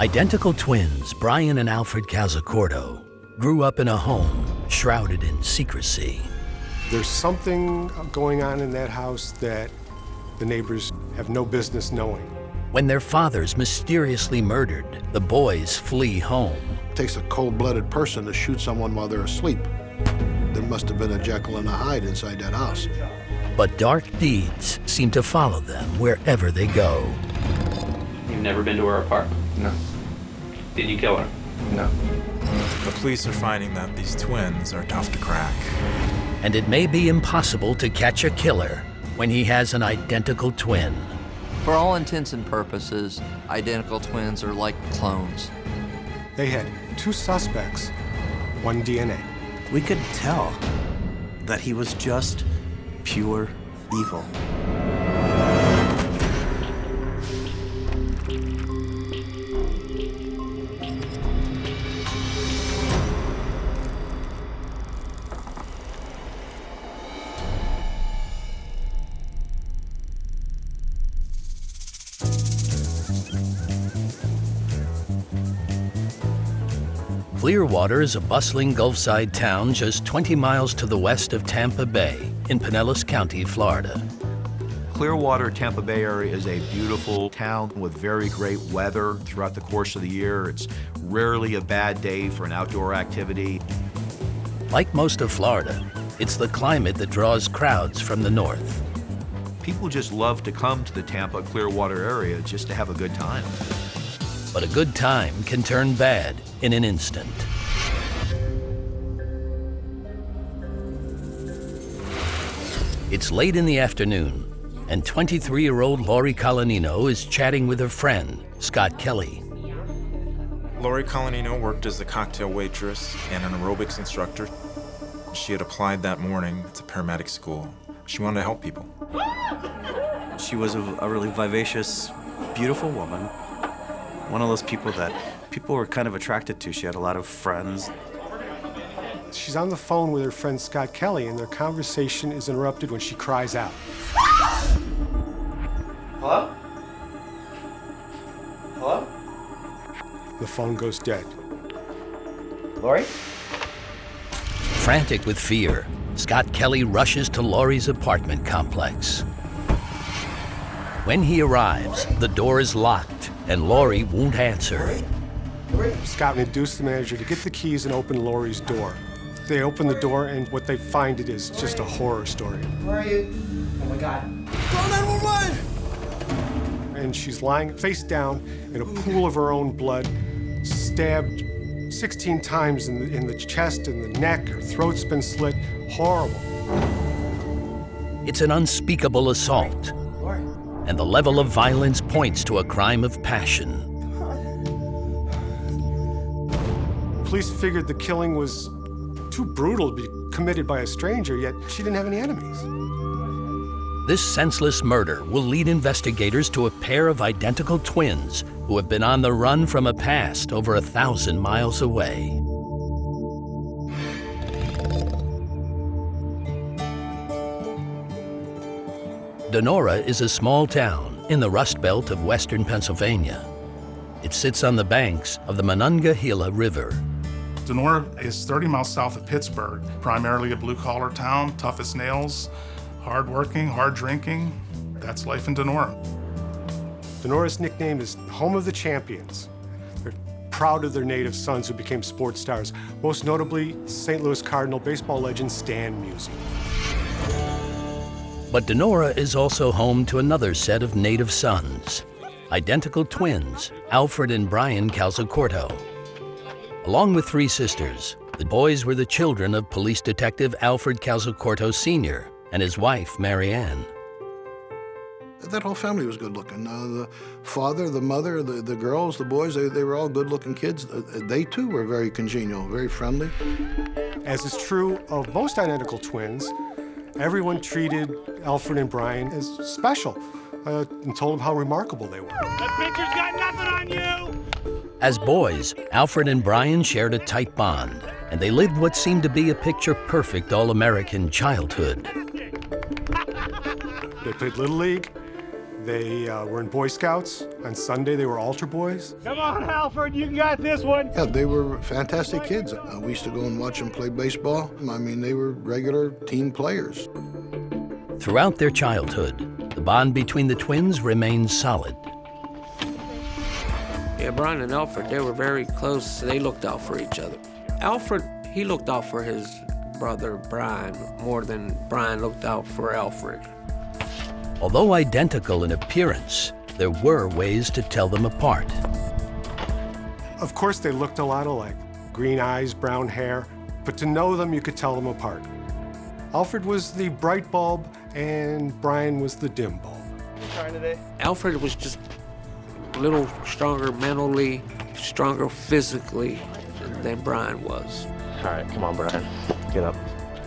Identical twins Brian and Alfred Calzacorto grew up in a home shrouded in secrecy. There's something going on in that house that the neighbors have no business knowing. When their father's mysteriously murdered, the boys flee home. It takes a cold-blooded person to shoot someone while they're asleep. There must have been a Jekyll and a Hyde inside that house. But dark deeds seem to follow them wherever they go. You've never been to her apartment? No. Did you kill her? No. The police are finding that these twins are tough to crack. And it may be impossible to catch a killer when he has an identical twin. For all intents and purposes, identical twins are like clones. They had two suspects, one DNA. We could tell that he was just pure evil. Clearwater is a bustling Gulfside town just 20 miles to the west of Tampa Bay in Pinellas County, Florida. Clearwater, Tampa Bay area is a beautiful town with very great weather throughout the course of the year. It's rarely a bad day for an outdoor activity. Like most of Florida, it's the climate that draws crowds from the north. People just love to come to the Tampa Clearwater area just to have a good time. But a good time can turn bad in an instant. It's late in the afternoon, and 23-year-old Lori Colanino is chatting with her friend, Scott Kelly. Lori Colanino worked as a cocktail waitress and an aerobics instructor. She had applied that morning to paramedic school. She wanted to help people. She was a really vivacious, beautiful woman. One of those people that people were kind of attracted to. She had a lot of friends. She's on the phone with her friend Scott Kelly, and their conversation is interrupted when she cries out. Hello? Hello? The phone goes dead. Lori? Frantic with fear, Scott Kelly rushes to Lori's apartment complex. When he arrives, the door is locked, and Lori won't answer. Scott induced the manager to get the keys and open Lori's door. They open the door, and what they find it is just a horror story. Where are you? Oh my God. Call 911! And she's lying face down in a pool of her own blood, stabbed 16 times in the chest, in the neck, her throat's been slit. Horrible. It's an unspeakable assault, and the level of violence points to a crime of passion. Police figured the killing was too brutal to be committed by a stranger, yet she didn't have any enemies. This senseless murder will lead investigators to a pair of identical twins who have been on the run from a past over 1,000 miles away. Donora is a small town in the Rust Belt of western Pennsylvania. It sits on the banks of the Monongahela River. Donora is 30 miles south of Pittsburgh, primarily a blue-collar town, tough as nails, hard-working, hard-drinking. That's life in Donora. Donora's nickname is Home of the Champions. They're proud of their native sons who became sports stars, most notably St. Louis Cardinal baseball legend Stan Musial. But Donora is also home to another set of native sons, identical twins, Alfred and Brian Calzacorto. Along with three sisters, the boys were the children of police detective Alfred Calzacorto Sr. and his wife, Mary Ann. That whole family was good looking. The father, the mother, the girls, the boys, they were all good looking kids. They too were very congenial, very friendly. As is true of most identical twins, everyone treated Alfred and Brian as special and told them how remarkable they were. That picture's got nothing on you! As boys, Alfred and Brian shared a tight bond, and they lived what seemed to be a picture-perfect all-American childhood. They played Little League. They were in Boy Scouts. On Sunday, they were altar boys. Come on, Alfred, you got this one. Yeah, they were fantastic kids. We used to go and watch them play baseball. I mean, they were regular team players. Throughout their childhood, the bond between the twins remained solid. Yeah, Brian and Alfred, they were very close. They looked out for each other. Alfred, he looked out for his brother Brian more than Brian looked out for Alfred. Although identical in appearance, there were ways to tell them apart. Of course, they looked a lot alike. Green eyes, brown hair, but to know them, you could tell them apart. Alfred was the bright bulb, and Brian was the dim bulb. Alfred was just a little stronger mentally, stronger physically than Brian was. All right, come on, Brian, get up.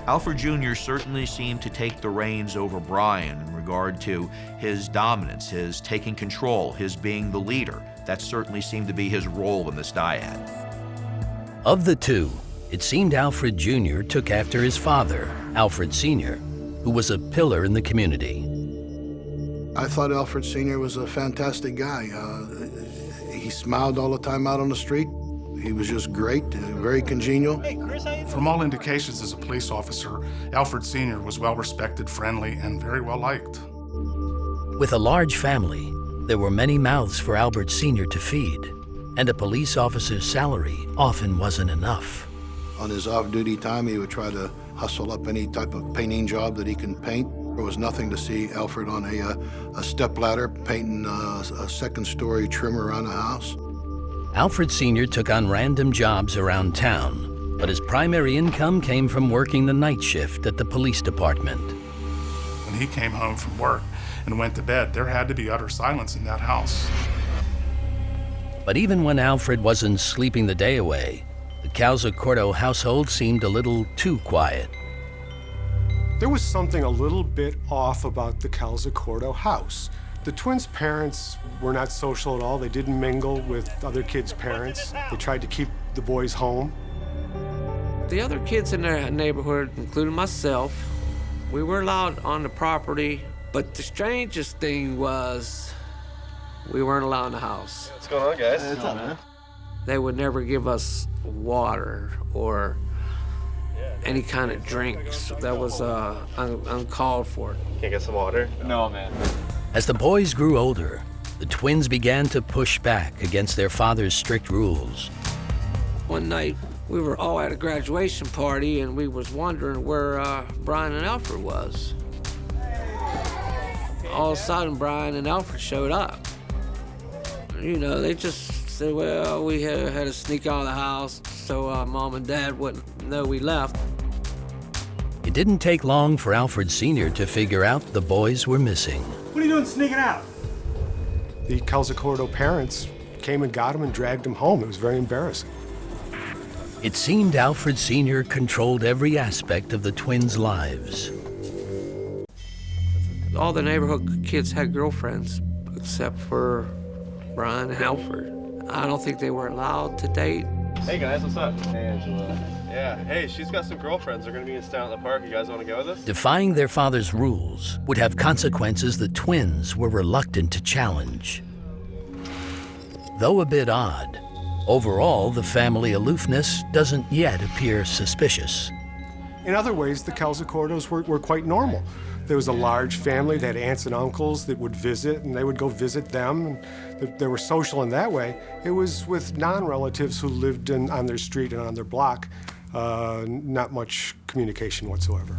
Alfred Jr. certainly seemed to take the reins over Brian in regard to his dominance, his taking control, his being the leader. That certainly seemed to be his role in this dyad. Of the two, it seemed Alfred Jr. took after his father, Alfred Sr., who was a pillar in the community. I thought Alfred Sr. was a fantastic guy. He smiled all the time out on the street. He was just great, very congenial. Hey, Chris, how you doing? From all indications as a police officer, Alfred Sr. was well-respected, friendly, and very well-liked. With a large family, there were many mouths for Albert Sr. to feed, and a police officer's salary often wasn't enough. On his off-duty time, he would try to hustle up any type of painting job that he can paint. There was nothing to see Alfred on a stepladder painting a second-story trim around a house. Alfred Sr. took on random jobs around town, but his primary income came from working the night shift at the police department. When he came home from work and went to bed, there had to be utter silence in that house. But even when Alfred wasn't sleeping the day away, the Calzacorto household seemed a little too quiet. There was something a little bit off about the Calzacorto house. The twins' parents were not social at all. They didn't mingle with other kids' parents. They tried to keep the boys home. The other kids in the neighborhood, including myself, we were allowed on the property, but the strangest thing was we weren't allowed in the house. What's going on, guys? What's up, man? They would never give us water or any kind of drinks. That was uncalled for. Can't get some water? No, man. As the boys grew older, the twins began to push back against their father's strict rules. One night, we were all at a graduation party, and we was wondering where Brian and Alfred was. All of a sudden, Brian and Alfred showed up. You know, they just said, well, we had to sneak out of the house so Mom and Dad wouldn't know we left. It didn't take long for Alfred Sr. to figure out the boys were missing. What are you doing sneaking out? The Calzacorto parents came and got him and dragged him home. It was very embarrassing. It seemed Alfred Sr. controlled every aspect of the twins' lives. All the neighborhood kids had girlfriends, except for Brian and Alfred. I don't think they were allowed to date. Hey guys, what's up? Hey, Angela. Yeah, hey, she's got some girlfriends. They're gonna be down at the park. You guys wanna go with us? Defying their father's rules would have consequences the twins were reluctant to challenge. Though a bit odd, overall, the family aloofness doesn't yet appear suspicious. In other ways, the Calzacortos were quite normal. There was a large family. They had aunts and uncles that would visit, and they would go visit them. And they were social in that way. It was with non-relatives who lived on their street and on their block, not much communication whatsoever.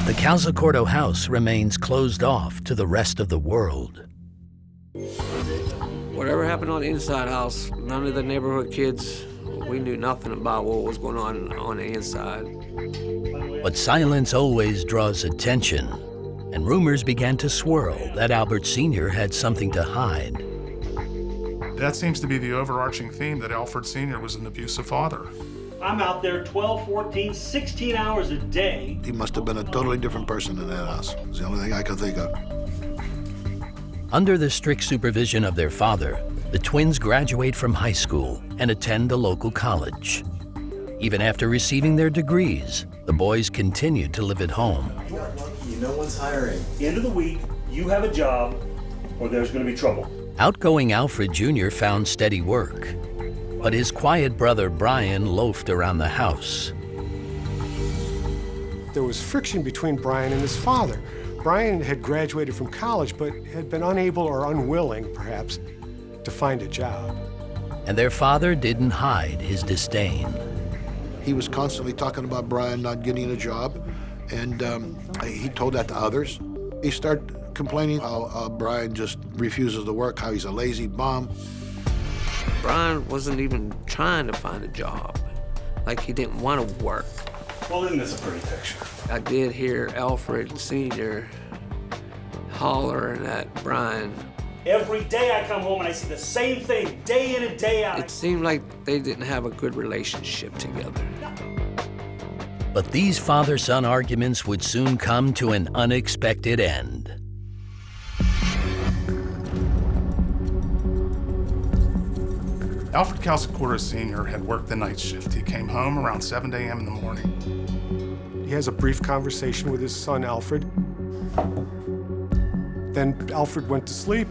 The Calzacorto house remains closed off to the rest of the world. Whatever happened on the inside house, none of the neighborhood kids, we knew nothing about what was going on the inside. But silence always draws attention, and rumors began to swirl that Albert Sr. had something to hide. That seems to be the overarching theme, that Alfred Sr. was an abusive father. I'm out there 12, 14, 16 hours a day. He must have been a totally different person in that house. It's the only thing I could think of. Under the strict supervision of their father, the twins graduate from high school and attend a local college. Even after receiving their degrees, the boys continued to live at home. No one's hiring. End of the week, you have a job, or there's going to be trouble. Outgoing Alfred Jr. found steady work, but his quiet brother Brian loafed around the house. There was friction between Brian and his father. Brian had graduated from college, but had been unable or unwilling, perhaps, to find a job. And their father didn't hide his disdain. He was constantly talking about Brian not getting a job, and he told that to others. He started complaining how Brian just refuses to work, how he's a lazy bum. Brian wasn't even trying to find a job, like he didn't want to work. Well, isn't this a pretty picture? I did hear Alfred Sr. hollering at Brian. Every day I come home and I see the same thing, day in and day out. It seemed like they didn't have a good relationship together. But these father-son arguments would soon come to an unexpected end. Alfred Calzacorto Sr. had worked the night shift. He came home around 7 a.m. in the morning. He has a brief conversation with his son, Alfred. Then Alfred went to sleep.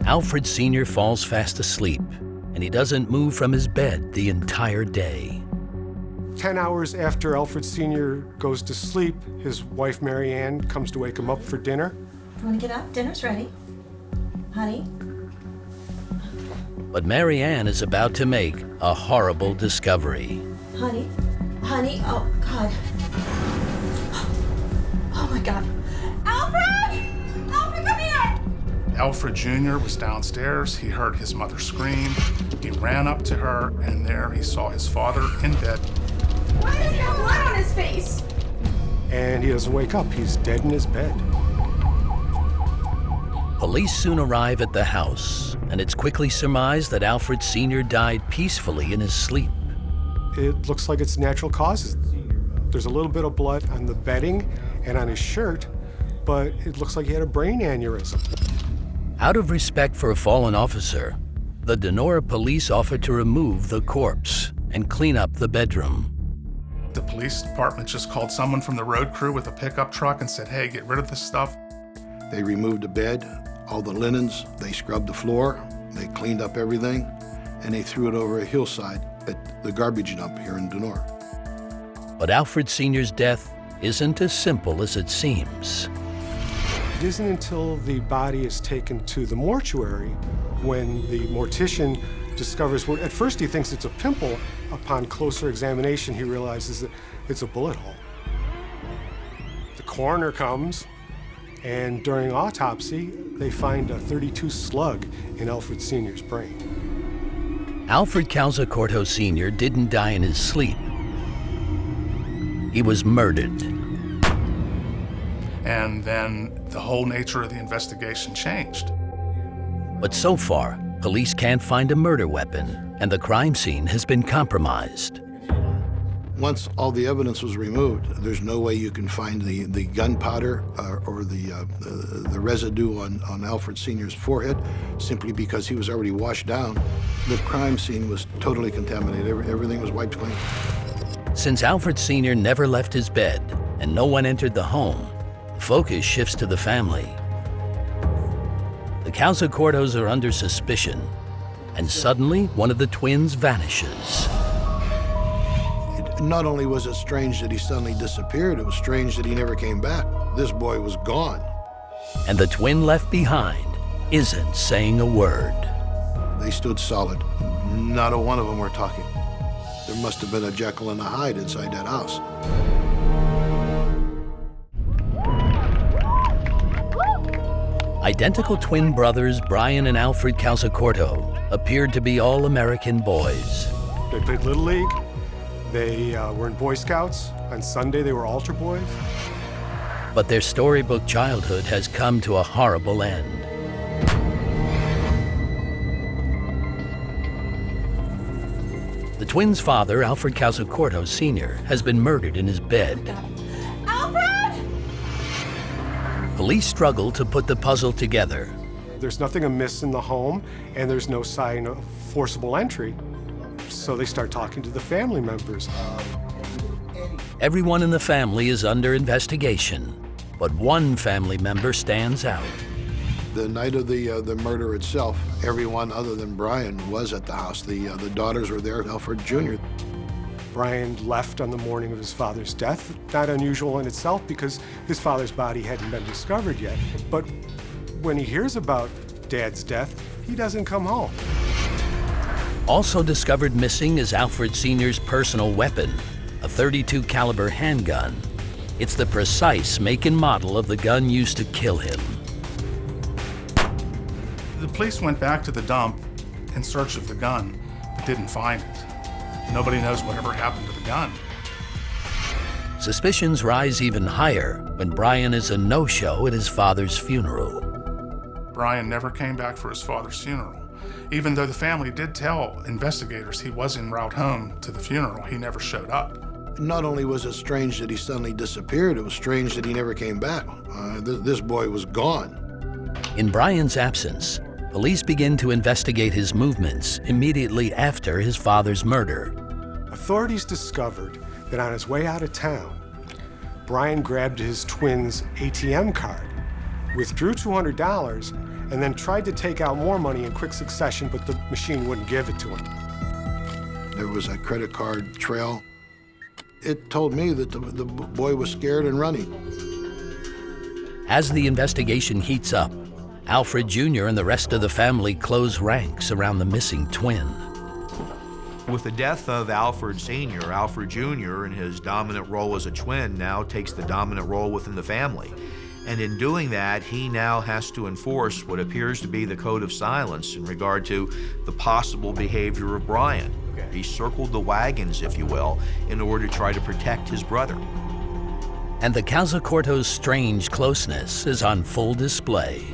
Alfred Sr. falls fast asleep, and he doesn't move from his bed the entire day. 10 hours after Alfred Sr. goes to sleep, his wife, Mary Ann, comes to wake him up for dinner. You want to get up? Dinner's ready. Honey? But Mary Ann is about to make a horrible discovery. Honey? Honey? Oh, God. Oh, my God. Alfred! Alfred, come here! Alfred Jr. was downstairs. He heard his mother scream. He ran up to her, and there he saw his father in bed. Why does he have blood on his face? And he doesn't wake up. He's dead in his bed. Police soon arrive at the house, and it's quickly surmised that Alfred Sr. died peacefully in his sleep. It looks like it's natural causes. There's a little bit of blood on the bedding and on his shirt, but it looks like he had a brain aneurysm. Out of respect for a fallen officer, the Donora police offered to remove the corpse and clean up the bedroom. The police department just called someone from the road crew with a pickup truck and said, hey, get rid of this stuff. They removed the bed, all the linens, they scrubbed the floor, they cleaned up everything, and they threw it over a hillside at the garbage dump here in Donora. But Alfred Sr.'s death isn't as simple as it seems. It isn't until the body is taken to the mortuary when the mortician discovers, well, at first he thinks it's a pimple. Upon closer examination, he realizes that it's a bullet hole. The coroner comes, and during autopsy, they find a .32 slug in Alfred Sr.'s brain. Alfred Calzacorto Sr. didn't die in his sleep. He was murdered. And then the whole nature of the investigation changed. But so far, police can't find a murder weapon, and the crime scene has been compromised. Once all the evidence was removed, there's no way you can find the gunpowder or the residue on Alfred Sr.'s forehead, simply because he was already washed down. The crime scene was totally contaminated. Everything was wiped clean. Since Alfred Sr. never left his bed and no one entered the home, the focus shifts to the family. The Calzacortos are under suspicion, and suddenly one of the twins vanishes. Not only was it strange that he suddenly disappeared, it was strange that he never came back. This boy was gone. And the twin left behind isn't saying a word. They stood solid. Not a one of them were talking. There must have been a Jekyll and a Hyde inside that house. Identical twin brothers Brian and Alfred Calzacorto appeared to be all-American boys. They played Little League. They were in Boy Scouts. On Sunday, they were altar boys. But their storybook childhood has come to a horrible end. The twins' father, Alfred Calzacorto Sr., has been murdered in his bed. Alfred! Police struggle to put the puzzle together. There's nothing amiss in the home, and there's no sign of forcible entry. So they start talking to the family members. Everyone in the family is under investigation, but one family member stands out. The night of the murder itself, everyone other than Brian was at the house. The daughters were there, Alfred Jr. Brian left on the morning of his father's death. Not unusual in itself because his father's body hadn't been discovered yet. But when he hears about Dad's death, he doesn't come home. Also discovered missing is Alfred Sr.'s personal weapon, a .32 caliber handgun. It's the precise make and model of the gun used to kill him. The police went back to the dump in search of the gun, but didn't find it. Nobody knows whatever happened to the gun. Suspicions rise even higher when Brian is a no-show at his father's funeral. Brian never came back for his father's funeral. Even though the family did tell investigators he was en route home to the funeral, he never showed up. Not only was it strange that he suddenly disappeared, it was strange that he never came back. This boy was gone. In Brian's absence, police begin to investigate his movements immediately after his father's murder. Authorities discovered that on his way out of town, Brian grabbed his twin's ATM card, withdrew $200, and then tried to take out more money in quick succession, but the machine wouldn't give it to him. There was a credit card trail. It told me that the boy was scared and running. As the investigation heats up, Alfred Jr. and the rest of the family close ranks around the missing twin. With the death of Alfred Sr., Alfred Jr., in his dominant role as a twin, now takes the dominant role within the family. And in doing that, he now has to enforce what appears to be the code of silence in regard to the possible behavior of Brian. He circled the wagons, if you will, in order to try to protect his brother. And the Calzacorto's strange closeness is on full display.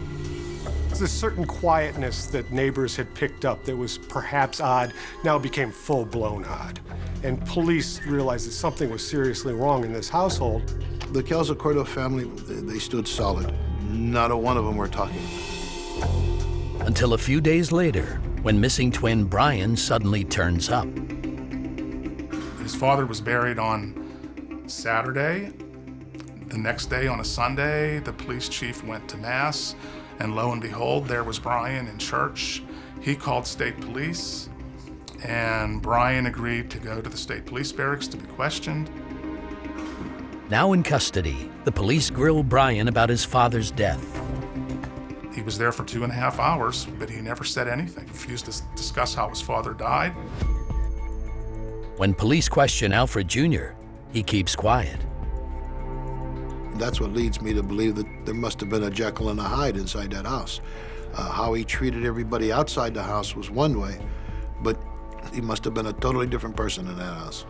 There's a certain quietness that neighbors had picked up that was perhaps odd, now became full-blown odd. And police realized that something was seriously wrong in this household. The Calzacorto family, they stood solid. Not a one of them were talking. Until a few days later, when missing twin Brian suddenly turns up. His father was buried on Saturday. The next day, on a Sunday, the police chief went to Mass, and lo and behold, there was Brian in church. He called state police, and Brian agreed to go to the state police barracks to be questioned. Now in custody, the police grill Brian about his father's death. He was there for 2.5 hours, but he never said anything. He refused to discuss how his father died. When police question Alfred Jr., he keeps quiet. That's what leads me to believe that there must have been a Jekyll and a Hyde inside that house. How he treated everybody outside the house was one way, but he must have been a totally different person in that house.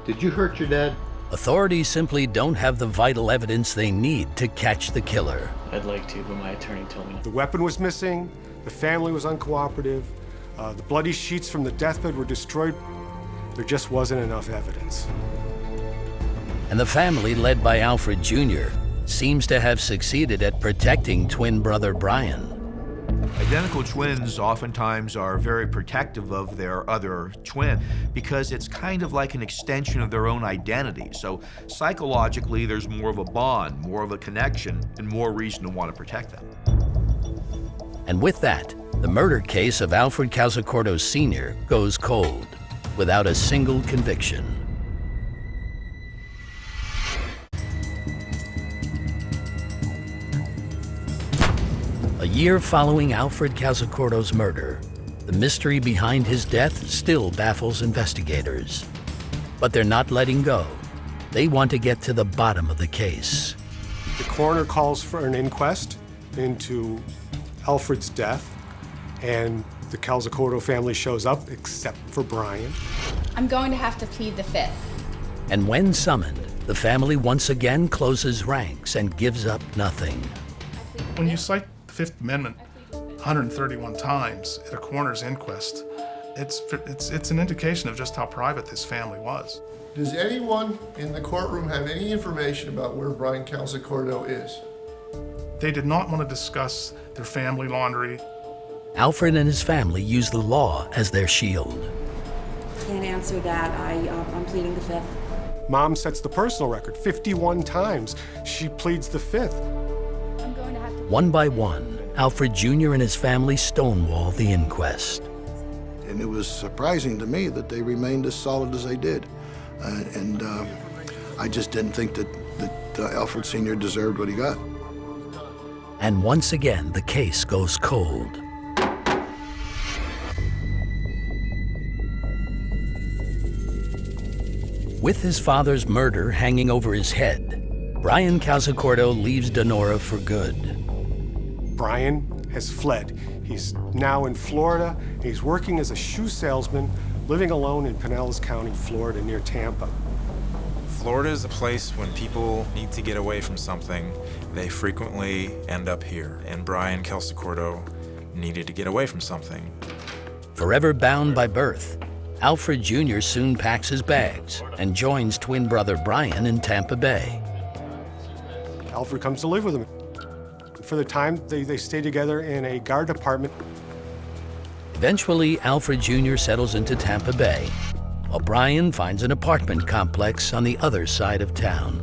Did you hurt your dad? Authorities simply don't have the vital evidence they need to catch the killer. I'd like to, but my attorney told me. The weapon was missing, the family was uncooperative, the bloody sheets from the deathbed were destroyed. There just wasn't enough evidence. And the family, led by Alfred Jr., seems to have succeeded at protecting twin brother Brian. Identical twins oftentimes are very protective of their other twin because it's kind of like an extension of their own identity. So psychologically, there's more of a bond, more of a connection, and more reason to want to protect them. And with that, the murder case of Alfred Calzacorto Sr. goes cold, without a single conviction. A year following Alfred Calzacorto's murder, the mystery behind his death still baffles investigators. But they're not letting go. They want to get to the bottom of the case. The coroner calls for an inquest into Alfred's death, and the Calzacorto family shows up, except for Brian. I'm going to have to plead the fifth. And when summoned, the family once again closes ranks and gives up nothing. When you cite the Fifth Amendment 131 times at a coroner's inquest, it's an indication of just how private this family was. Does anyone in the courtroom have any information about where Brian Calzacorto is? They did not want to discuss their family laundry. Alfred and his family use the law as their shield. Can't answer that. I'm pleading the fifth. Mom sets the personal record 51 times. She pleads the fifth. One by one, Alfred Jr. and his family stonewall the inquest. And it was surprising to me that they remained as solid as they did. I just didn't think that Alfred Sr. deserved what he got. And once again, the case goes cold. With his father's murder hanging over his head, Brian Calzacorto leaves Donora for good. Brian has fled. He's now in Florida. He's working as a shoe salesman, living alone in Pinellas County, Florida, near Tampa. Florida is a place when people need to get away from something, they frequently end up here. And Brian Calzacorto needed to get away from something. Forever bound by birth, Alfred Jr. soon packs his bags and joins twin brother Brian in Tampa Bay. Alfred comes to live with him. For the time, they stay together in a guard apartment. Eventually, Alfred Jr. settles into Tampa Bay, while Brian finds an apartment complex on the other side of town.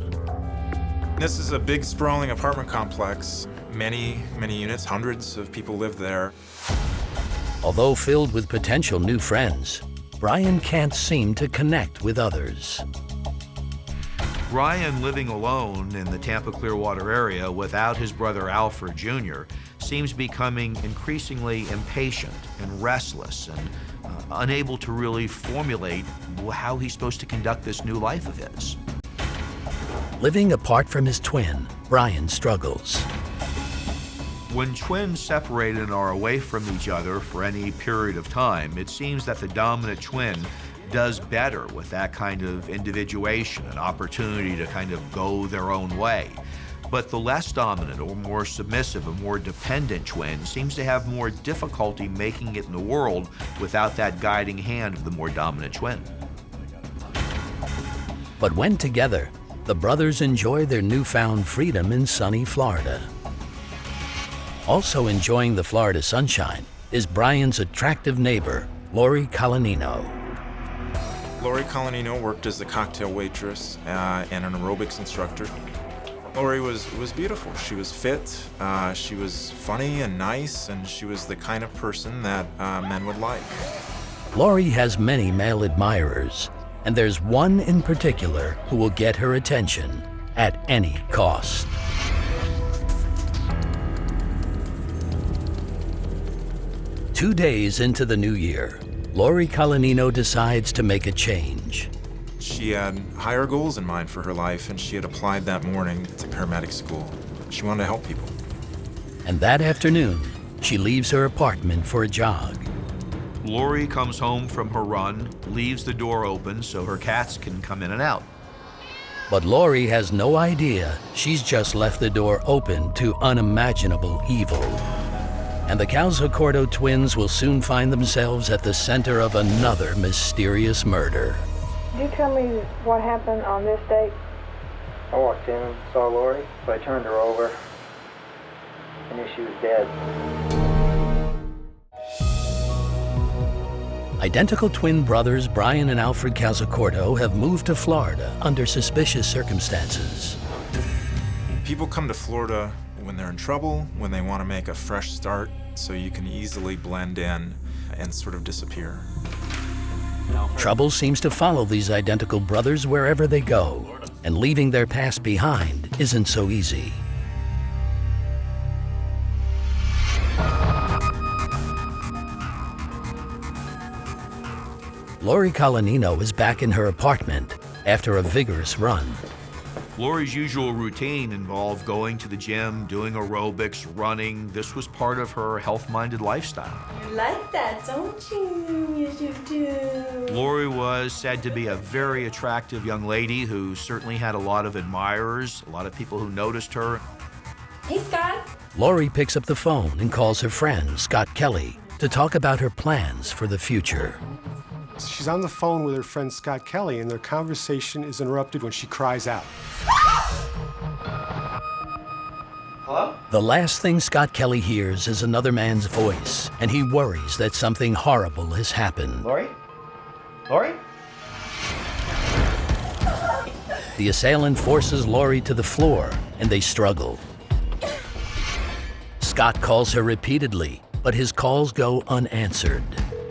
This is a big, sprawling apartment complex. Many units, hundreds of people live there. Although filled with potential new friends, Brian can't seem to connect with others. Brian, living alone in the Tampa-Clearwater area without his brother Alfred Jr., seems becoming increasingly impatient and restless and unable to really formulate how he's supposed to conduct this new life of his. Living apart from his twin, Brian struggles. When twins separate and are away from each other for any period of time, it seems that the dominant twin does better with that kind of individuation, an opportunity to kind of go their own way. But the less dominant or more submissive and more dependent twin seems to have more difficulty making it in the world without that guiding hand of the more dominant twin. But when together, the brothers enjoy their newfound freedom in sunny Florida. Also enjoying the Florida sunshine is Brian's attractive neighbor, Lori Colanino. Lori Colanino worked as a cocktail waitress and an aerobics instructor. Lori was beautiful. She was fit, she was funny and nice, and she was the kind of person that men would like. Lori has many male admirers, and there's one in particular who will get her attention at any cost. Two days into the new year, Lori Colanino decides to make a change. She had higher goals in mind for her life, and she had applied that morning to paramedic school. She wanted to help people. And that afternoon, she leaves her apartment for a jog. Lori comes home from her run, leaves the door open so her cats can come in and out. But Lori has no idea she's just left the door open to unimaginable evil. And the Calzacorto twins will soon find themselves at the center of another mysterious murder. Could you tell me what happened on this date? I walked in, saw Lori, so I turned her over. I knew she was dead. Identical twin brothers Brian and Alfred Calzacorto have moved to Florida under suspicious circumstances. People come to Florida when they're in trouble, when they want to make a fresh start, so you can easily blend in and sort of disappear. Trouble seems to follow these identical brothers wherever they go, and leaving their past behind isn't so easy. Lori Colanino is back in her apartment after a vigorous run. Lori's usual routine involved going to the gym, doing aerobics, running. This was part of her health-minded lifestyle. You like that, don't you? Yes, you do. Lori was said to be a very attractive young lady who certainly had a lot of admirers, a lot of people who noticed her. Hey, Scott. Lori picks up the phone and calls her friend, Scott Kelly, to talk about her plans for the future. She's on the phone with her friend Scott Kelly, and their conversation is interrupted when she cries out. Hello? The last thing Scott Kelly hears is another man's voice, and he worries that something horrible has happened. Lori? Lori? The assailant forces Lori to the floor, and they struggle. Scott calls her repeatedly, but his calls go unanswered.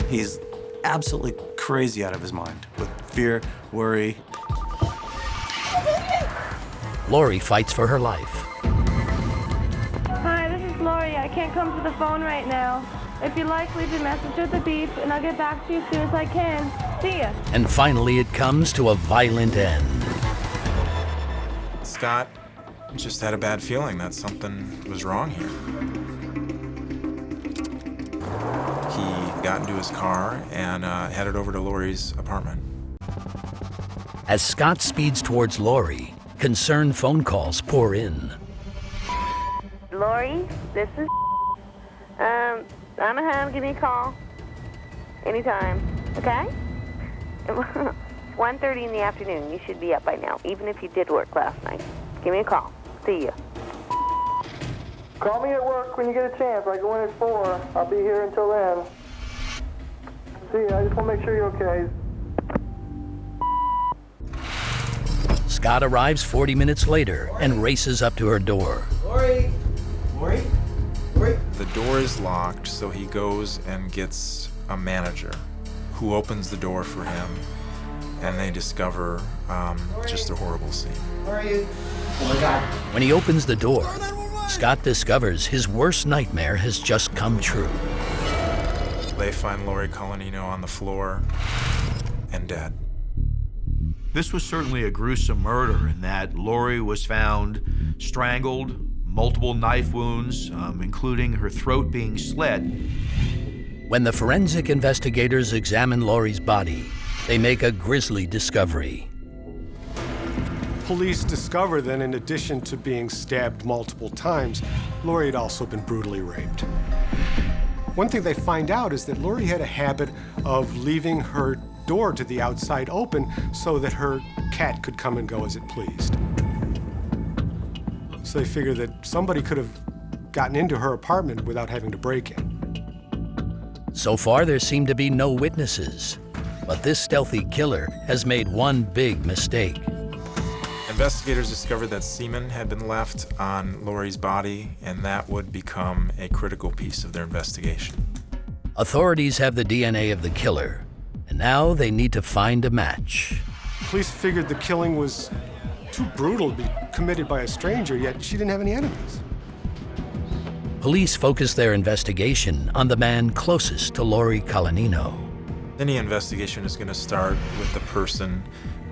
He's absolutely crazy out of his mind with fear, worry. Lori fights for her life. Hi, this is Lori. I can't come to the phone right now. If you'd like, leave a message at the beep, and I'll get back to you as soon as I can. See ya. And finally, it comes to a violent end. Scott just had a bad feeling that something was wrong here. He got into his car and headed over to Lori's apartment. As Scott speeds towards Lori, concerned phone calls pour in. Lori, this is I'm at home. Give me a call anytime, okay? 1:30 in the afternoon. You should be up by now, even if you did work last night. Give me a call. See ya. Call me at work when you get a chance. I go in at 4. I'll be here until then. See ya. I just want to make sure you're okay. Scott arrives 40 minutes later and races up to her door. Lori! Lori? Lori? The door is locked, so he goes and gets a manager who opens the door for him, and they discover just a horrible scene. Where are you? Oh my God. When he opens the door, Scott discovers his worst nightmare has just come true. They find Lori Colanino on the floor and dead. This was certainly a gruesome murder in that Lori was found strangled, multiple knife wounds, including her throat being slit. When the forensic investigators examine Lori's body, they make a grisly discovery. Police discover that in addition to being stabbed multiple times, Lori had also been brutally raped. One thing they find out is that Lori had a habit of leaving her door to the outside open so that her cat could come and go as it pleased. So they figure that somebody could have gotten into her apartment without having to break in. So far, there seem to be no witnesses, but this stealthy killer has made one big mistake. Investigators discovered that semen had been left on Lori's body, and that would become a critical piece of their investigation. Authorities have the DNA of the killer, and now they need to find a match. Police figured the killing was too brutal to be committed by a stranger, yet she didn't have any enemies. Police focus their investigation on the man closest to Lori Colanino. Any investigation is going to start with the person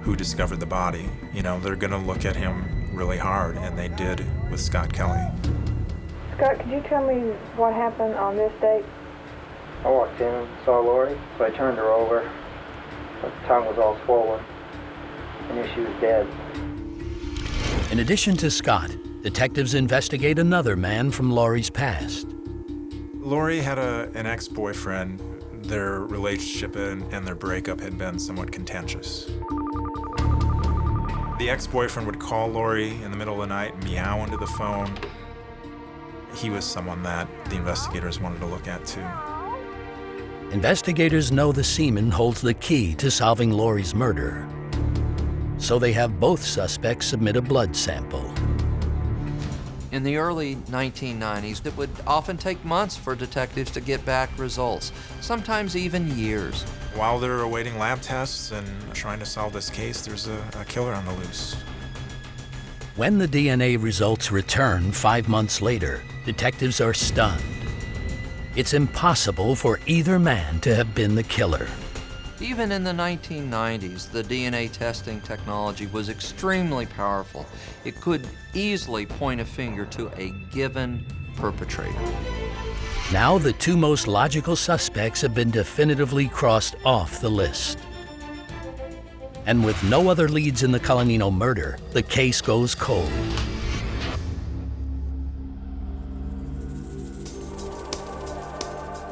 who discovered the body. You know, they're going to look at him really hard, and they did with Scott Kelly. Scott, could you tell me what happened on this date? I walked in, saw Lori, so I turned her over. Her tongue was all swollen. I knew she was dead. In addition to Scott, detectives investigate another man from Lori's past. Lori had an ex-boyfriend. Their relationship and their breakup had been somewhat contentious. The ex-boyfriend would call Lori in the middle of the night, meow into the phone. He was someone that the investigators wanted to look at too. Investigators know the semen holds the key to solving Lori's murder, so they have both suspects submit a blood sample. In the early 1990s, it would often take months for detectives to get back results, sometimes even years. While they're awaiting lab tests and trying to solve this case, there's a killer on the loose. When the DNA results return 5 months later, detectives are stunned. It's impossible for either man to have been the killer. Even in the 1990s, the DNA testing technology was extremely powerful. It could easily point a finger to a given perpetrator. Now the two most logical suspects have been definitively crossed off the list. And with no other leads in the Colanino murder, the case goes cold.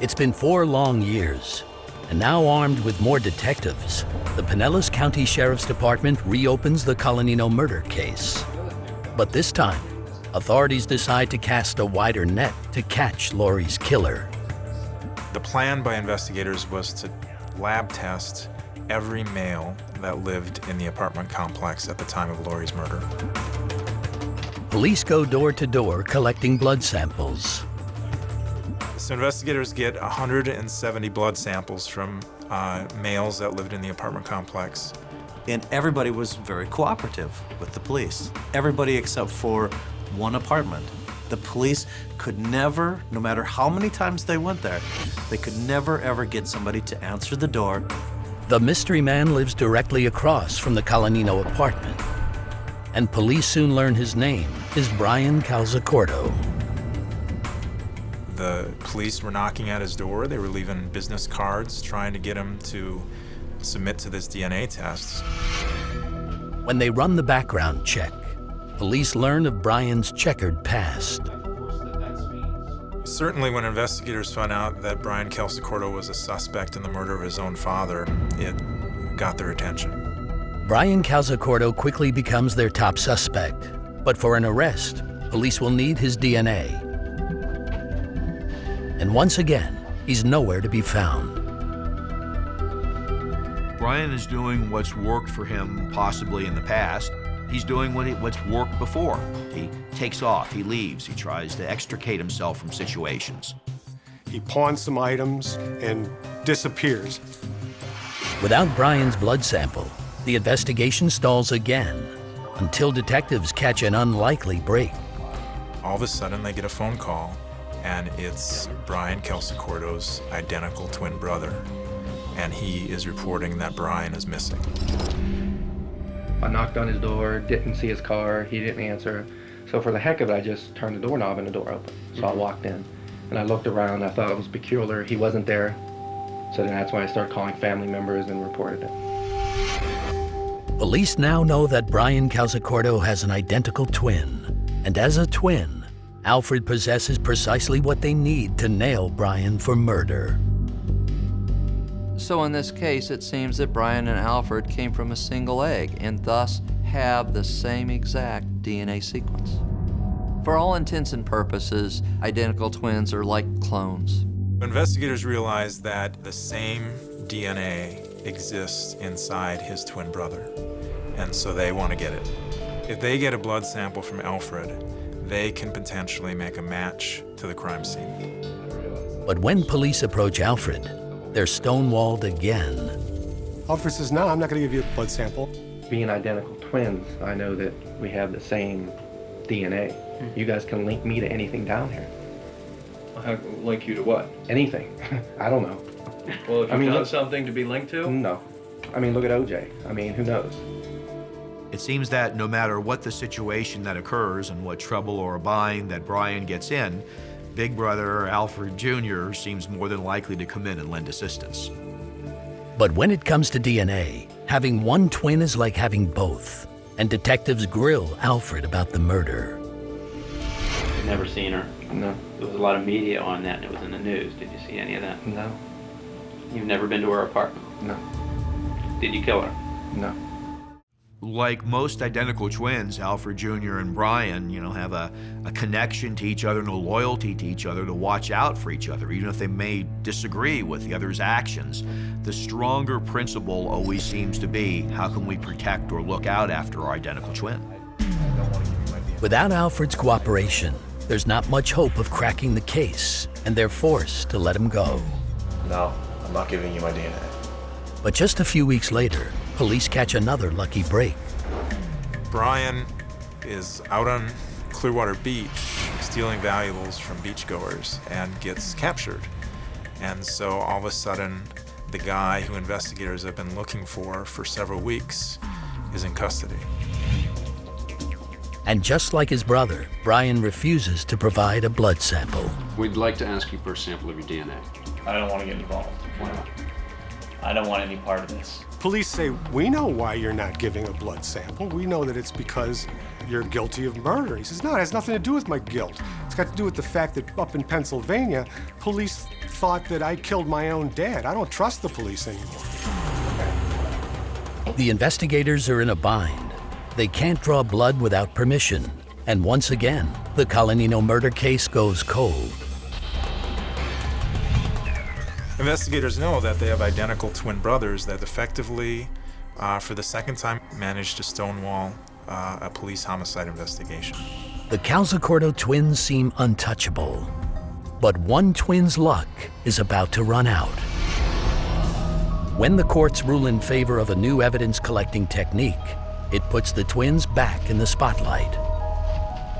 It's been 4 long years, and now armed with more detectives, the Pinellas County Sheriff's Department reopens the Colanino murder case. But this time, authorities decide to cast a wider net to catch Lori's killer. The plan by investigators was to lab test every male that lived in the apartment complex at the time of Lori's murder. Police go door to door collecting blood samples. So investigators get 170 blood samples from males that lived in the apartment complex. And everybody was very cooperative with the police. Everybody except for one apartment. The police could never, no matter how many times they went there, they could never ever get somebody to answer the door. The mystery man lives directly across from the Calanino apartment. And police soon learn his name is Brian Calzacorto. The police were knocking at his door. They were leaving business cards trying to get him to submit to this DNA test. When they run the background check, police learn of Brian's checkered past. Certainly when investigators found out that Brian Calzacorto was a suspect in the murder of his own father, it got their attention. Brian Calzacorto quickly becomes their top suspect, but for an arrest, police will need his DNA. And once again, he's nowhere to be found. Brian is doing what's worked for him possibly in the past. He's doing what's worked before. He takes off, he leaves, he tries to extricate himself from situations. He pawns some items and disappears. Without Brian's blood sample, the investigation stalls again until detectives catch an unlikely break. All of a sudden, they get a phone call, and it's Brian Calzacorto's identical twin brother, and he is reporting that Brian is missing. I knocked on his door, didn't see his car, he didn't answer. So for the heck of it, I just turned the doorknob and the door opened. So I walked in, and I looked around, I thought it was peculiar, he wasn't there. So then that's why I started calling family members and reported it. Police now know that Brian Calzacorto has an identical twin, and as a twin, Alfred possesses precisely what they need to nail Brian for murder. So in this case, it seems that Brian and Alfred came from a single egg and thus have the same exact DNA sequence. For all intents and purposes, identical twins are like clones. Investigators realize that the same DNA exists inside his twin brother, and so they want to get it. If they get a blood sample from Alfred, they can potentially make a match to the crime scene. But when police approach Alfred, they're stonewalled again. Alfred says, no, I'm not going to give you a blood sample. Being identical twins, I know that we have the same DNA. You guys can link me to anything down here. Link you to what? Anything. I don't know. Well, if you've done something to be linked to? No. I mean, look at OJ. I mean, who knows? It seems that no matter what the situation that occurs and what trouble or bind that Brian gets in, Big Brother Alfred Jr. seems more than likely to come in and lend assistance. But when it comes to DNA, having one twin is like having both, and detectives grill Alfred about the murder. You've never seen her? No. There was a lot of media on that, and it was in the news. Did you see any of that? No. You've never been to her apartment? No. Did you kill her? No. Like most identical twins, Alfred Jr. and Brian, have a connection to each other and a loyalty to each other to watch out for each other, even if they may disagree with the other's actions. The stronger principle always seems to be, how can we protect or look out after our identical twin? Without Alfred's cooperation, there's not much hope of cracking the case, and they're forced to let him go. No, I'm not giving you my DNA. But just a few weeks later, police catch another lucky break. Brian is out on Clearwater Beach stealing valuables from beachgoers and gets captured. And so all of a sudden, the guy who investigators have been looking for several weeks is in custody. And just like his brother, Brian refuses to provide a blood sample. We'd like to ask you for a sample of your DNA. I don't want to get involved. Why not? I don't want any part of this. Police say, we know why you're not giving a blood sample. We know that it's because you're guilty of murder. He says, no, it has nothing to do with my guilt. It's got to do with the fact that up in Pennsylvania, police thought that I killed my own dad. I don't trust the police anymore. The investigators are in a bind. They can't draw blood without permission. And once again, the Calanino murder case goes cold. Investigators know that they have identical twin brothers that effectively, for the second time, managed to stonewall a police homicide investigation. The Calzacorto twins seem untouchable. But one twin's luck is about to run out. When the courts rule in favor of a new evidence collecting technique, it puts the twins back in the spotlight.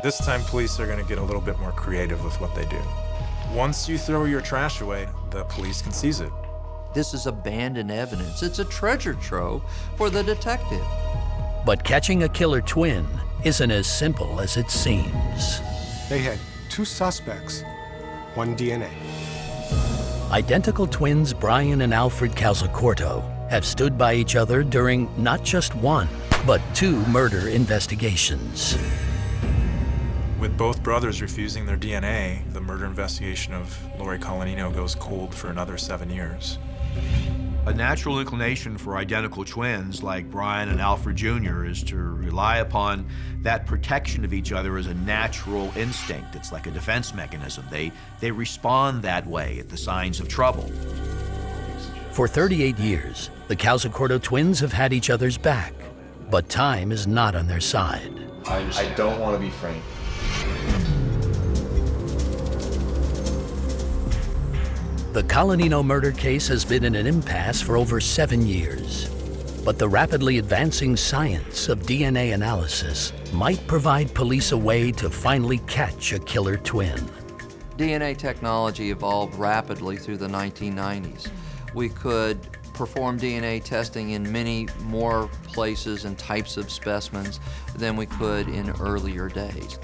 This time, police are going to get a little bit more creative with what they do. Once you throw your trash away, the police can seize it. This is abandoned evidence. It's a treasure trove for the detective. But catching a killer twin isn't as simple as it seems. They had two suspects, one DNA. Identical twins Brian and Alfred Calzacorto have stood by each other during not just one, but two murder investigations. With both brothers refusing their DNA, the murder investigation of Lori Colanino goes cold for another 7 years. A natural inclination for identical twins like Brian and Alfred Jr. is to rely upon that protection of each other as a natural instinct. It's like a defense mechanism. They respond that way at the signs of trouble. For 38 years, the Calzacorto twins have had each other's back, but time is not on their side. I don't want to be framed. The Colanino murder case has been in an impasse for over 7 years. But the rapidly advancing science of DNA analysis might provide police a way to finally catch a killer twin. DNA technology evolved rapidly through the 1990s. We could perform DNA testing in many more places and types of specimens than we could in earlier days.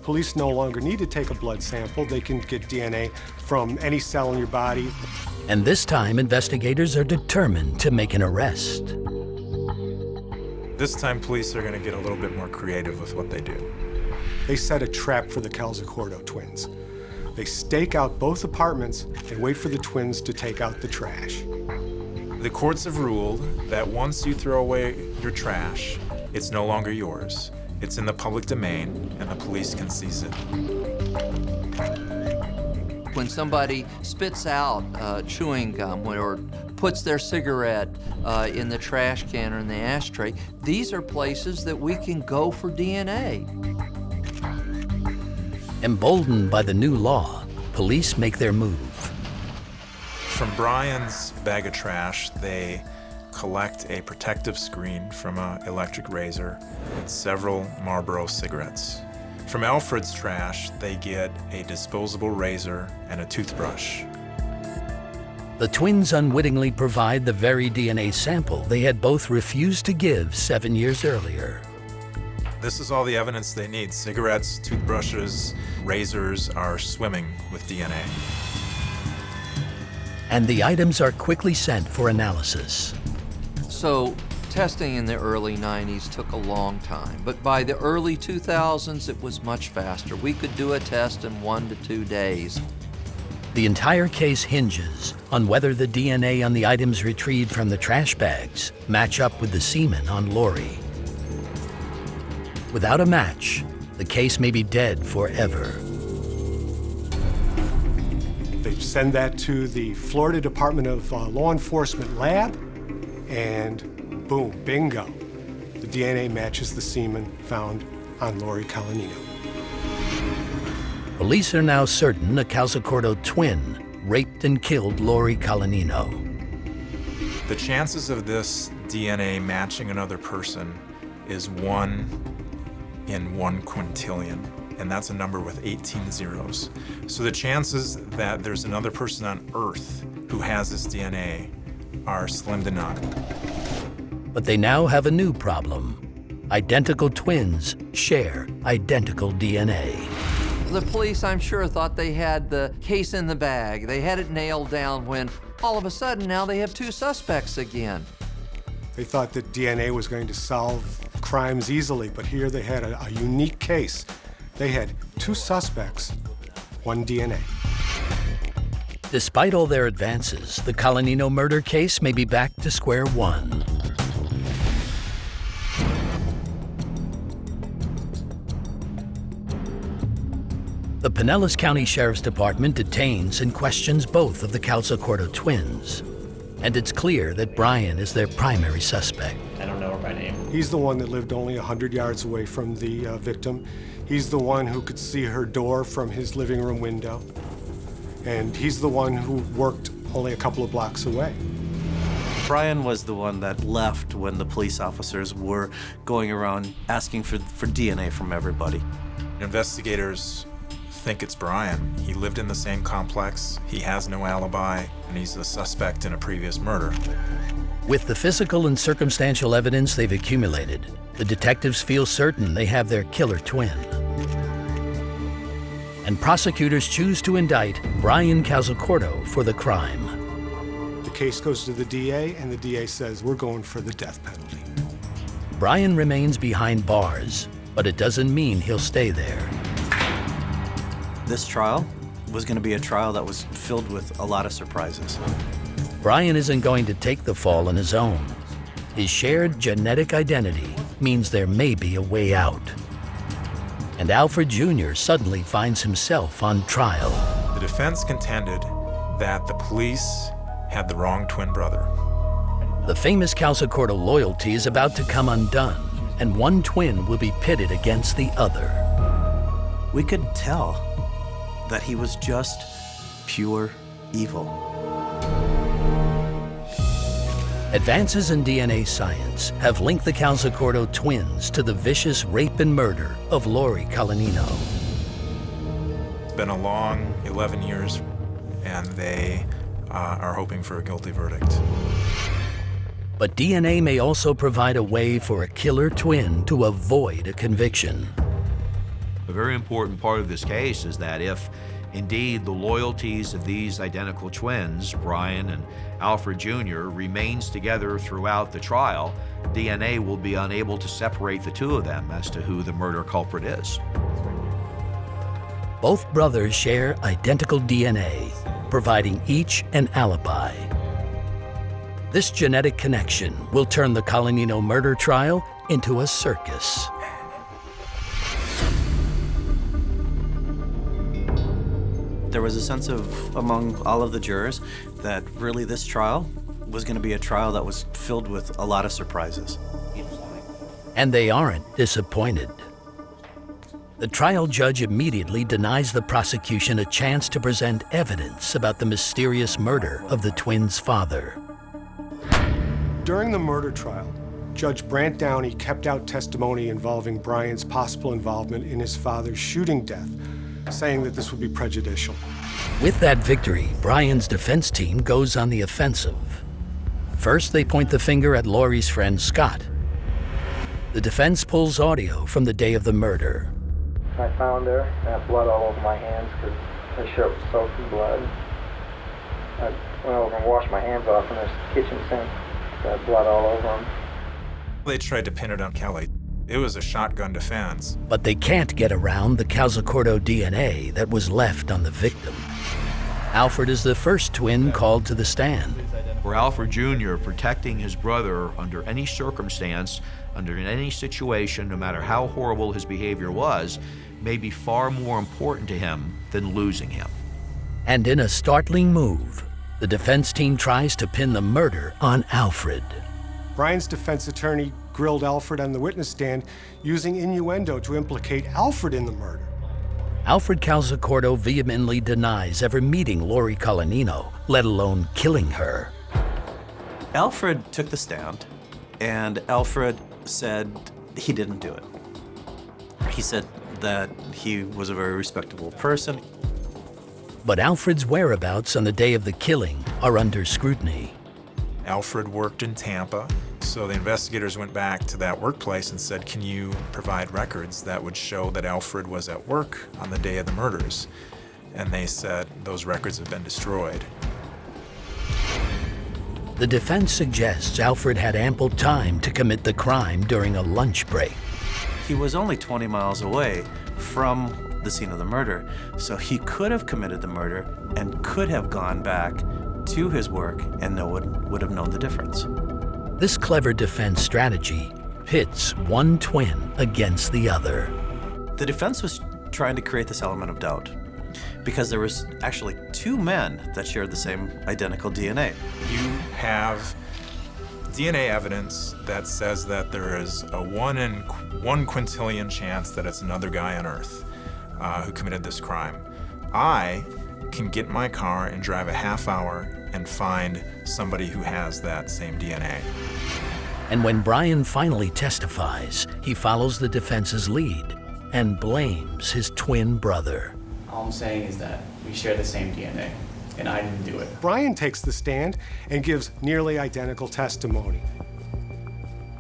Police no longer need to take a blood sample. They can get DNA from any cell in your body. And this time, investigators are determined to make an arrest. This time, police are going to get a little bit more creative with what they do. They set a trap for the Calzacorto twins. They stake out both apartments and wait for the twins to take out the trash. The courts have ruled that once you throw away your trash, it's no longer yours. It's in the public domain, and the police can seize it. When somebody spits out chewing gum or puts their cigarette in the trash can or in the ashtray, these are places that we can go for DNA. Emboldened by the new law, police make their move. From Brian's bag of trash, they collect a protective screen from an electric razor and several Marlboro cigarettes. From Alfred's trash, they get a disposable razor and a toothbrush. The twins unwittingly provide the very DNA sample they had both refused to give 7 years earlier. This is all the evidence they need. Cigarettes, toothbrushes, razors are swimming with DNA. And the items are quickly sent for analysis. So testing in the early 90s took a long time, but by the early 2000s it was much faster. We could do a test in 1 to 2 days. The entire case hinges on whether the DNA on the items retrieved from the trash bags match up with the semen on Lori. Without a match, the case may be dead forever. They send that to the Florida Department of Law Enforcement lab, and boom, bingo. The DNA matches the semen found on Lori Colanino. Police are now certain a Calzacorto twin raped and killed Lori Colanino. The chances of this DNA matching another person is 1 in 1 quintillion, and that's a number with 18 zeros. So the chances that there's another person on Earth who has this DNA are slim to none. But they now have a new problem. Identical twins share identical DNA. The police, I'm sure, thought they had the case in the bag. They had it nailed down when all of a sudden now they have 2 suspects again. They thought that DNA was going to solve crimes easily, but here they had a unique case. They had 2 suspects, 1 DNA. Despite all their advances, the Colanino murder case may be back to square one. The Pinellas County Sheriff's Department detains and questions both of the Calzacorto twins. And it's clear that Brian is their primary suspect. I don't know her by name. He's the one that lived only 100 yards away from the victim. He's the one who could see her door from his living room window. And he's the one who worked only a couple of blocks away. Brian was the one that left when the police officers were going around asking for DNA from everybody. Investigators think it's Brian. He lived in the same complex, he has no alibi, and he's a suspect in a previous murder. With the physical and circumstantial evidence they've accumulated, the detectives feel certain they have their killer twin. And prosecutors choose to indict Brian Calzacorto for the crime. The case goes to the DA, and the DA says, we're going for the death penalty. Brian remains behind bars, but it doesn't mean he'll stay there. This trial was going to be a trial that was filled with a lot of surprises. Brian isn't going to take the fall on his own. His shared genetic identity means there may be a way out. And Alfred Jr. suddenly finds himself on trial. The defense contended that the police had the wrong twin brother. The famous Calzacorto loyalty is about to come undone, and one twin will be pitted against the other. We could tell that he was just pure evil. Advances in DNA science have linked the Calzacorto twins to the vicious rape and murder of Lori Colanino. It's been a long 11 years, and they are hoping for a guilty verdict. But DNA may also provide a way for a killer twin to avoid a conviction. A very important part of this case is that if indeed the loyalties of these identical twins, Brian and Alfred Jr., remains together throughout the trial, DNA will be unable to separate the two of them as to who the murder culprit is. Both brothers share identical DNA, providing each an alibi. This genetic connection will turn the Colanino murder trial into a circus. There was a sense of, among all of the jurors, that really this trial was going to be a trial that was filled with a lot of surprises. And they aren't disappointed. The trial judge immediately denies the prosecution a chance to present evidence about the mysterious murder of the twins' father. During the murder trial, Judge Brant Downey kept out testimony involving Brian's possible involvement in his father's shooting death, saying that this would be prejudicial. With that victory, Brian's defense team goes on the offensive. First, they point the finger at Lori's friend Scott. The defense pulls audio from the day of the murder. I found her, and I had blood all over my hands because my shirt was soaked in blood. I went over and washed my hands off in this kitchen sink. I had blood all over them. They tried to pin it on Kelly. It was a shotgun defense. But they can't get around the Calzacorto DNA that was left on the victim. Alfred is the first twin called to the stand. For Alfred Jr., protecting his brother under any circumstance, under any situation, no matter how horrible his behavior was, may be far more important to him than losing him. And in a startling move, the defense team tries to pin the murder on Alfred. Brian's defense attorney grilled Alfred on the witness stand using innuendo to implicate Alfred in the murder. Alfred Calzacorto vehemently denies ever meeting Lori Colanino, let alone killing her. Alfred took the stand, and Alfred said he didn't do it. He said that he was a very respectable person. But Alfred's whereabouts on the day of the killing are under scrutiny. Alfred worked in Tampa, so the investigators went back to that workplace and said, can you provide records that would show that Alfred was at work on the day of the murders? And they said, those records have been destroyed. The defense suggests Alfred had ample time to commit the crime during a lunch break. He was only 20 miles away from the scene of the murder, so he could have committed the murder and could have gone back to his work, and no one would have known the difference. This clever defense strategy pits one twin against the other. The defense was trying to create this element of doubt because there was actually two men that shared the same identical DNA. You have DNA evidence that says that there is a 1 in 1 quintillion chance that it's another guy on Earth who committed this crime. I can get in my car and drive a half hour and find somebody who has that same DNA. And when Brian finally testifies, he follows the defense's lead and blames his twin brother. All I'm saying is that we share the same DNA, and I didn't do it. Brian takes the stand and gives nearly identical testimony.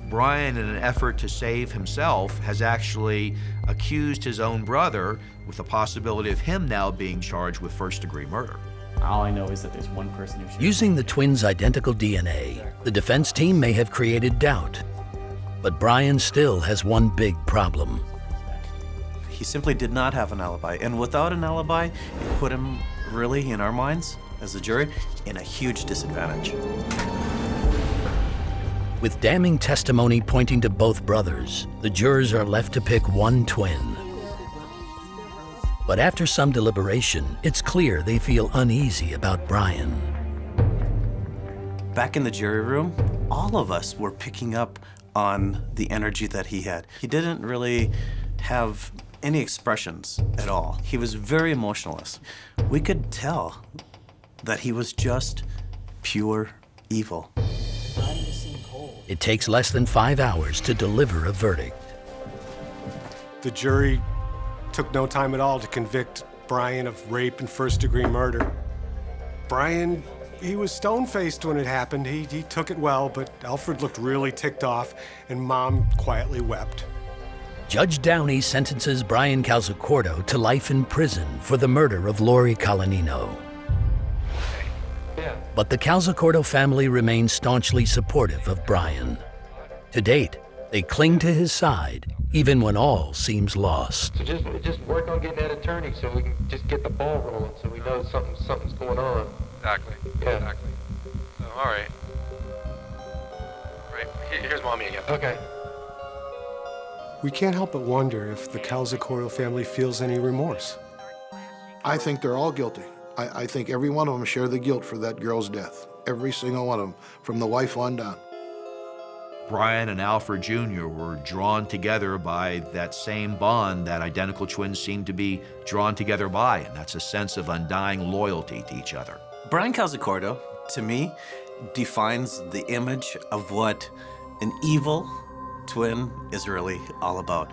Brian, in an effort to save himself, has actually accused his own brother with the possibility of him now being charged with first-degree murder. All I know is that there's one person who should. Using the twins' identical DNA, the defense team may have created doubt. But Brian still has one big problem. He simply did not have an alibi, and without an alibi, it put him really, in our minds, as a jury, in a huge disadvantage. With damning testimony pointing to both brothers, the jurors are left to pick one twin. But after some deliberation, it's clear they feel uneasy about Brian. Back in the jury room, all of us were picking up on the energy that he had. He didn't really have any expressions at all. He was very emotionless. We could tell that he was just pure evil. It takes less than 5 hours to deliver a verdict. The jury took no time at all to convict Brian of rape and first-degree murder. Brian, he was stone-faced when it happened. He took it well, but Alfred looked really ticked off, and Mom quietly wept. Judge Downey sentences Brian Calzacorto to life in prison for the murder of Lori Colanino. But the Calzacorto family remains staunchly supportive of Brian. To date, they cling to his side, even when all seems lost. So just work on getting that attorney so we can just get the ball rolling so we know something's going on. Exactly. Yeah. Exactly. So, all right. Right. Here's Mommy again. Okay. We can't help but wonder if the Calzacorto family feels any remorse. I think they're all guilty. I think every one of them share the guilt for that girl's death. Every single one of them, from the wife on down. Brian and Alfred Jr. were drawn together by that same bond that identical twins seem to be drawn together by, and that's a sense of undying loyalty to each other. Brian Calzacorto, to me, defines the image of what an evil twin is really all about.